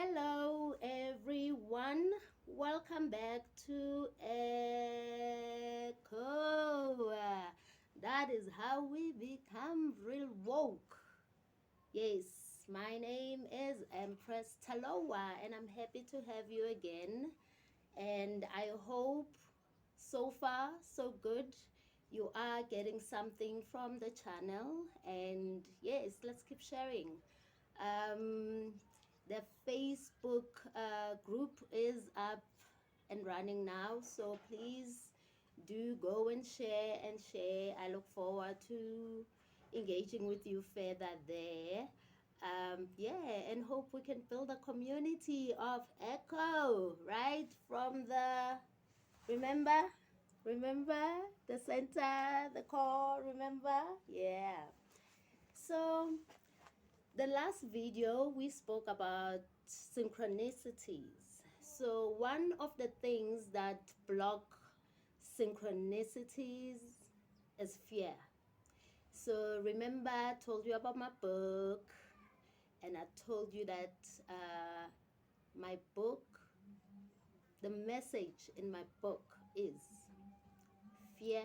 Hello, everyone. Welcome back to Echo. That is how we become real woke. Yes, my name is Empress Taloa, and I'm happy to have you again. And I hope so far, so good. You are getting something from the channel, and yes, let's keep sharing. Um, the Facebook group is up and running now, so please do go and share and share. I look forward to engaging with you further there. Yeah, and hope we can build a community of echo, right? From the, remember? Remember the center, the core, remember? Yeah. So the last video we spoke about synchronicities. So one of the things that block synchronicities is fear. So remember I told you about my book, and I told you that my book, the message in my book is fear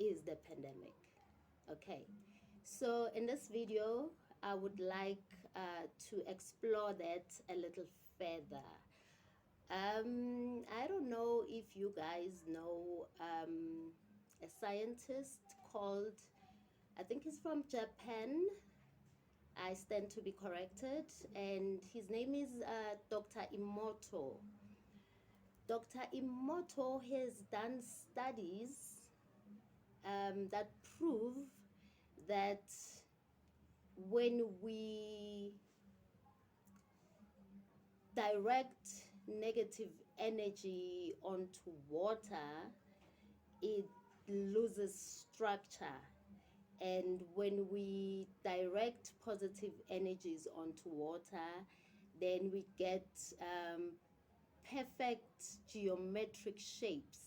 is the pandemic. Okay, so in this video I would like to explore that a little further. I don't know if you guys know a scientist called, I think he's from Japan. I stand to be corrected, and his name is Dr. Imoto. Dr. Imoto has done studies that prove that when we direct negative energy onto water, it loses structure. And when we direct positive energies onto water, then we get perfect geometric shapes.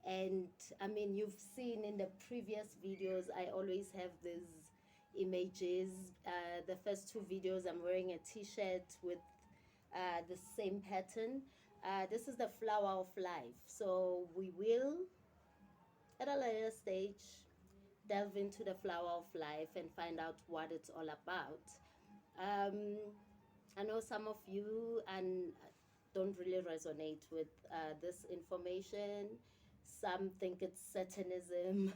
And I mean, you've seen in the previous videos, I always have these images. The first two videos, I'm wearing a t-shirt with the same pattern. This is the flower of life. So we will, at a later stage, delve into the flower of life and find out what it's all about. I know some of you and don't really resonate with this information. Some think it's satanism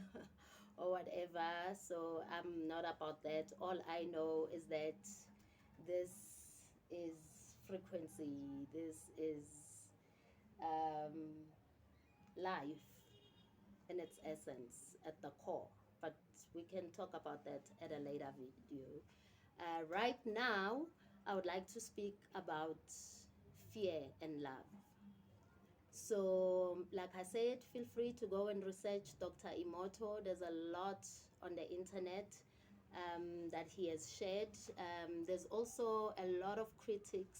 or whatever. So I'm not about that. All I know is that this is frequency. This is life in its essence at the core. But we can talk about that at a later video. Right now, I would like to speak about fear and love. So, like I said, feel free to go and research Dr. Imoto. There's a lot on the internet that he has shared. There's also a lot of critics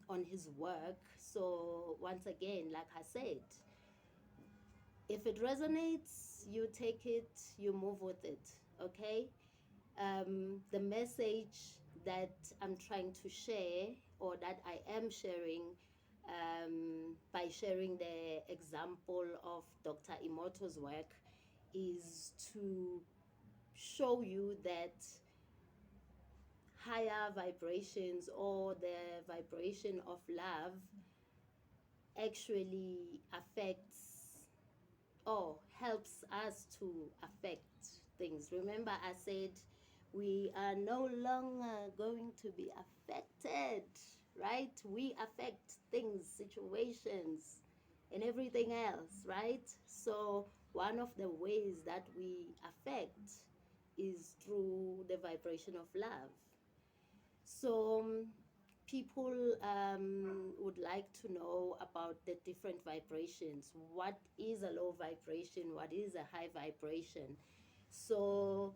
on his work. So, once again, like I said, if it resonates, you take it, you move with it, okay? The message that I'm trying to share, or that I am sharing by sharing the example of Dr. Imoto's work, is to show you that higher vibrations, or the vibration of love, actually affects or helps us to affect things. Remember, I said we are no longer going to be affected, right? We affect things, situations, and everything else, right? So, one of the ways that we affect is through the vibration of love. So, people would like to know about the different vibrations. What is a low vibration? What is a high vibration? So,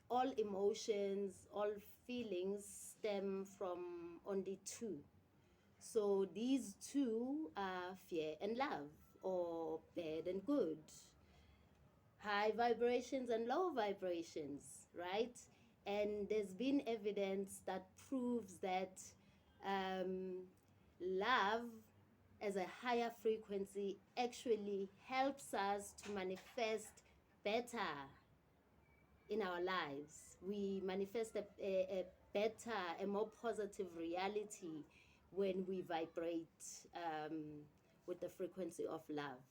all emotions, all feelings stem from only two. So, these two are fear and love, or bad and good, high vibrations and low vibrations, right? And there's been evidence that proves that um, love as a higher frequency actually helps us to manifest better in our lives. We manifest a better, a more positive reality when we vibrate um, with the frequency of love.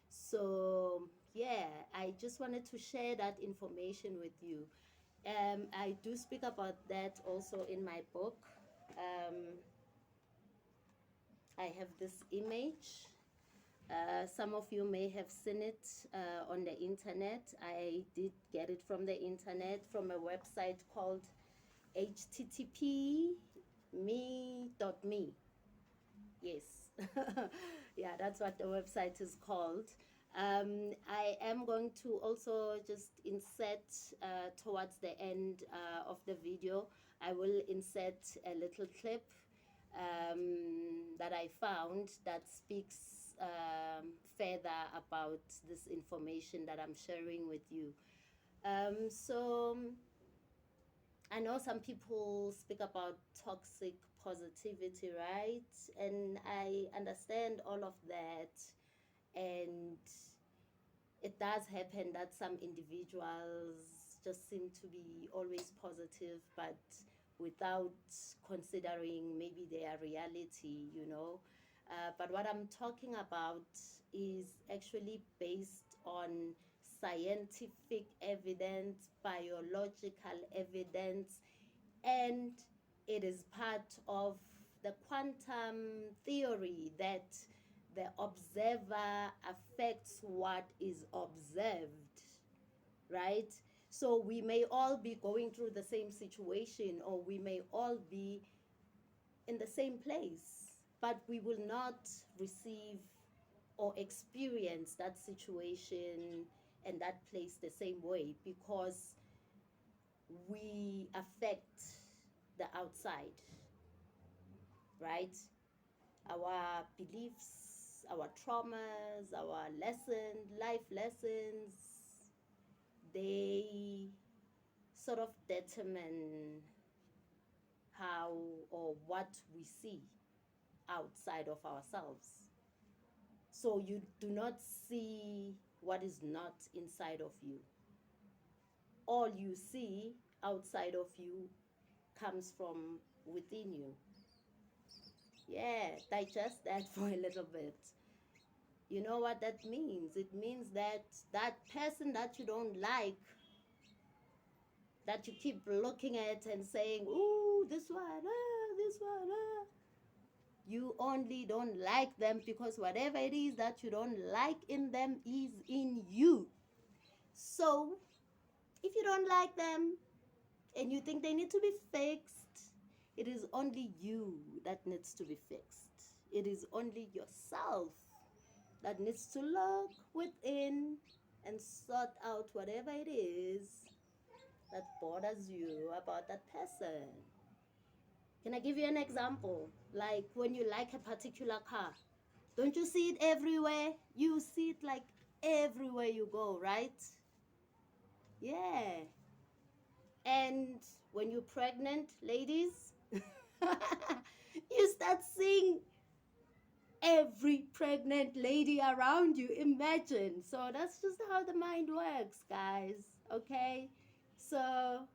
So, yeah, I just wanted to share that information with you. I do speak about that also in my book. Um, I have this image. Some of you may have seen it on the internet. I did get it from the internet from a website called http me.me. Yes. Yeah, that's what the website is called. I am going to also just insert towards the end of the video, I will insert a little clip that I found that speaks further about this information that I'm sharing with you. So I know some people speak about toxic positivity, right? And I understand all of that. And it does happen that some individuals just seem to be always positive, but without considering maybe their reality, you know. But what I'm talking about is actually based on scientific evidence, biological evidence, and it is part of the quantum theory that the observer affects what is observed, right? So we may all be going through the same situation, or we may all be in the same place, but we will not receive or experience that situation and that place the same way, because we affect the outside, right? Our beliefs, our traumas, our lessons, life lessons, they sort of determine how or what we see outside of ourselves. So you do not see what is not inside of you. All you see outside of you comes from within you. Yeah, digest that for a little bit. You know what that means? It means that that person that you don't like, that you keep looking at and saying, ooh, this one, this one, you only don't like them because whatever it is that you don't like in them is in you. So, if you don't like them and you think they need to be fixed, it is only you that needs to be fixed. It is only yourself that needs to look within and sort out whatever it is that bothers you about that person. Can I give you an example? Like when you like a particular car, don't you see it everywhere? You see it like everywhere you go, right? Yeah. And when you're pregnant, ladies, you start seeing every pregnant lady around you. Imagine. So that's just how the mind works, guys. Okay? So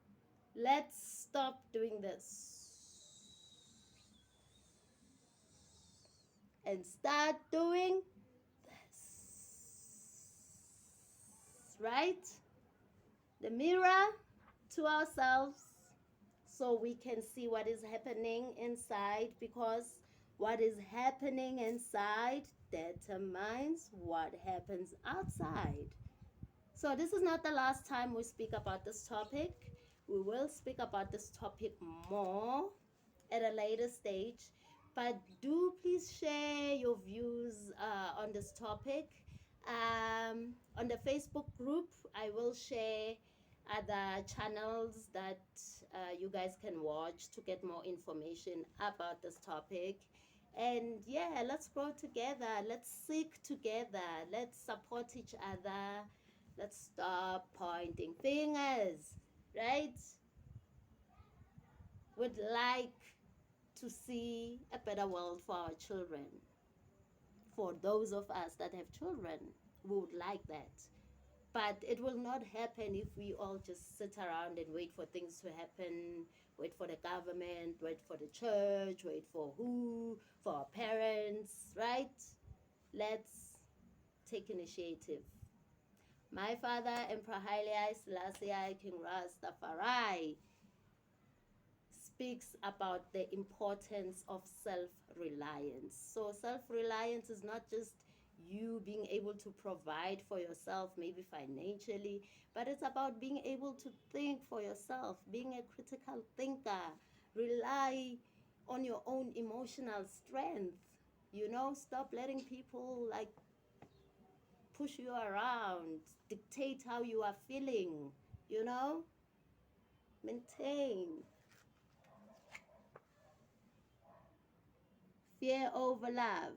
let's stop doing this and start doing this. Right? The mirror to ourselves so we can see what is happening inside, because what is happening inside determines what happens outside. So this is not the last time we speak about this topic. We will speak about this topic more at a later stage. But do please share your views on this topic. On the Facebook group, I will share other channels that you guys can watch to get more information about this topic. And yeah, let's grow together. Let's seek together. Let's support each other. Let's stop pointing fingers, right? would like to see a better world for our children. For those of us that have children, we would like that. But it will not happen if we all just sit around and wait for things to happen, wait for the government, wait for the church, wait for who, for our parents, right? Let's take initiative. My father, Emperor Haile Selassie King Rastafari, speaks about the importance of self reliance. So, self reliance is not just you being able to provide for yourself, maybe financially, but it's about being able to think for yourself, being a critical thinker, rely on your own emotional strength. You know, stop letting people like push you around, dictate how you are feeling, you know, maintain fear over love.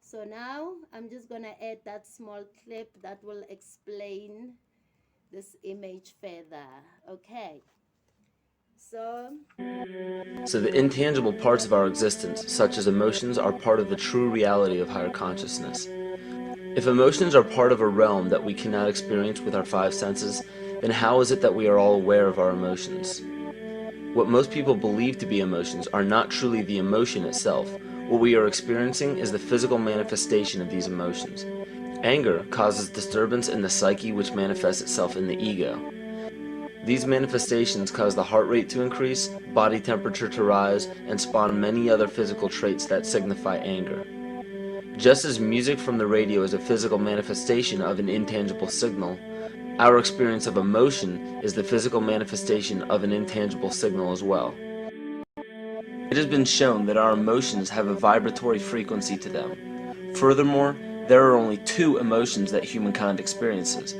So now I'm just gonna add that small clip that will explain this image further. Okay. So So the intangible parts of our existence, such as emotions, are part of the true reality of higher consciousness. If emotions are part of a realm that we cannot experience with our five senses, then how is it that we are all aware of our emotions? What most people believe to be emotions are not truly the emotion itself. What we are experiencing is the physical manifestation of these emotions. Anger causes disturbance in the psyche, which manifests itself in the ego. These manifestations cause the heart rate to increase, body temperature to rise, and spawn many other physical traits that signify anger. Just as music from the radio is a physical manifestation of an intangible signal, our experience of emotion is the physical manifestation of an intangible signal as well. It has been shown that our emotions have a vibratory frequency to them. Furthermore, there are only two emotions that humankind experiences: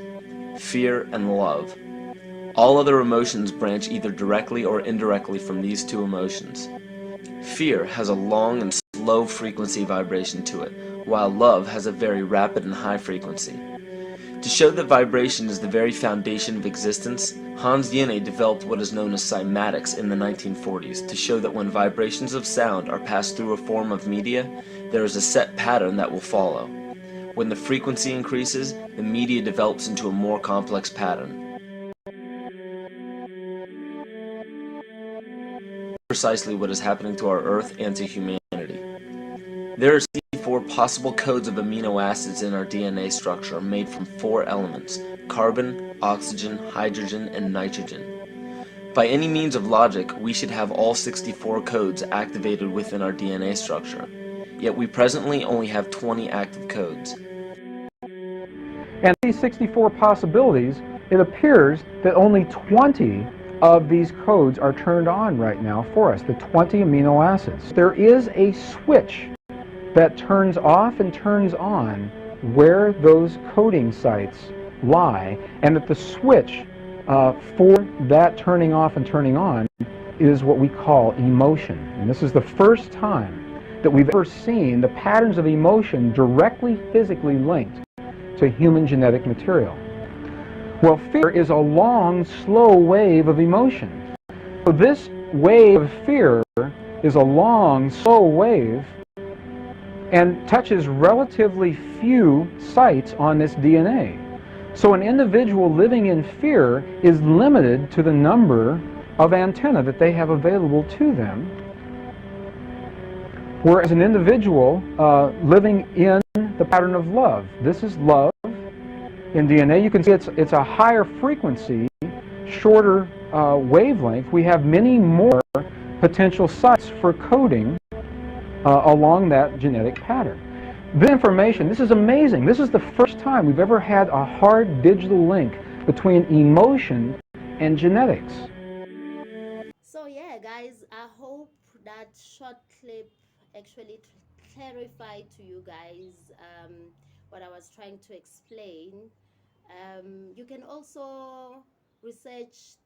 fear and love. All other emotions branch either directly or indirectly from these two emotions. Fear has a long and slow frequency vibration to it, while love has a very rapid and high frequency. To show that vibration is the very foundation of existence, Hans Jenne developed what is known as cymatics in the 1940s to show that when vibrations of sound are passed through a form of media, there is a set pattern that will follow. When the frequency increases, the media develops into a more complex pattern. Precisely what is happening to our Earth and to humanity. There are 64 possible codes of amino acids in our DNA structure made from four elements: carbon, oxygen, hydrogen, and nitrogen. By any means of logic, we should have all 64 codes activated within our DNA structure. Yet we presently only have 20 active codes. And these 64 possibilities, it appears that only 20 of these codes are turned on right now for us, the 20 amino acids. There is a switch that turns off and turns on where those coding sites lie, and that the switch for that turning off and turning on is what we call emotion. And this is the first time that we've ever seen the patterns of emotion directly physically linked to human genetic material. Well, fear is a long, slow wave of emotion. So this wave of fear is a long, slow wave and touches relatively few sites on this DNA. So an individual living in fear is limited to the number of antennae that they have available to them, whereas an individual living in the pattern of love, this is love in DNA, you can see it's a higher frequency, shorter wavelength. We have many more potential sites for coding along that genetic pattern. The information, this is amazing. This is the first time we've ever had a hard digital link between emotion and genetics. so yeah, guys, I hope that short clip actually clarified to you guys what I was trying to explain. You can also research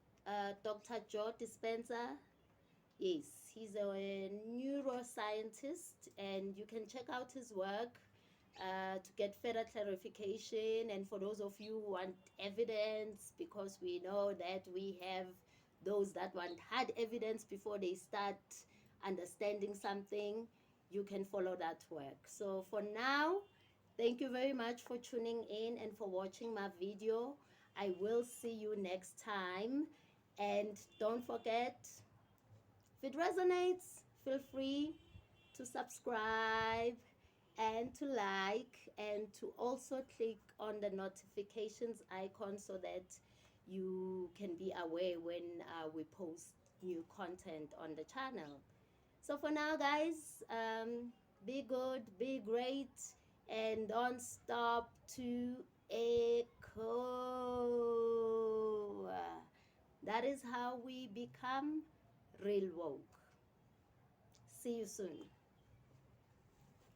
Dr. Joe Dispenza. Yes, he's a neuroscientist, and you can check out his work to get further clarification. And for those of you who want evidence, because we know that we have those that want hard evidence before they start understanding something, you can follow that work. So for now, thank you very much for tuning in and for watching my video. I will see you next time. And don't forget, if it resonates, feel free to subscribe and to like and to also click on the notifications icon so that you can be aware when we post new content on the channel. So for now, guys, be good, be great, and don't stop to echo. That is how we become real woke. See you soon.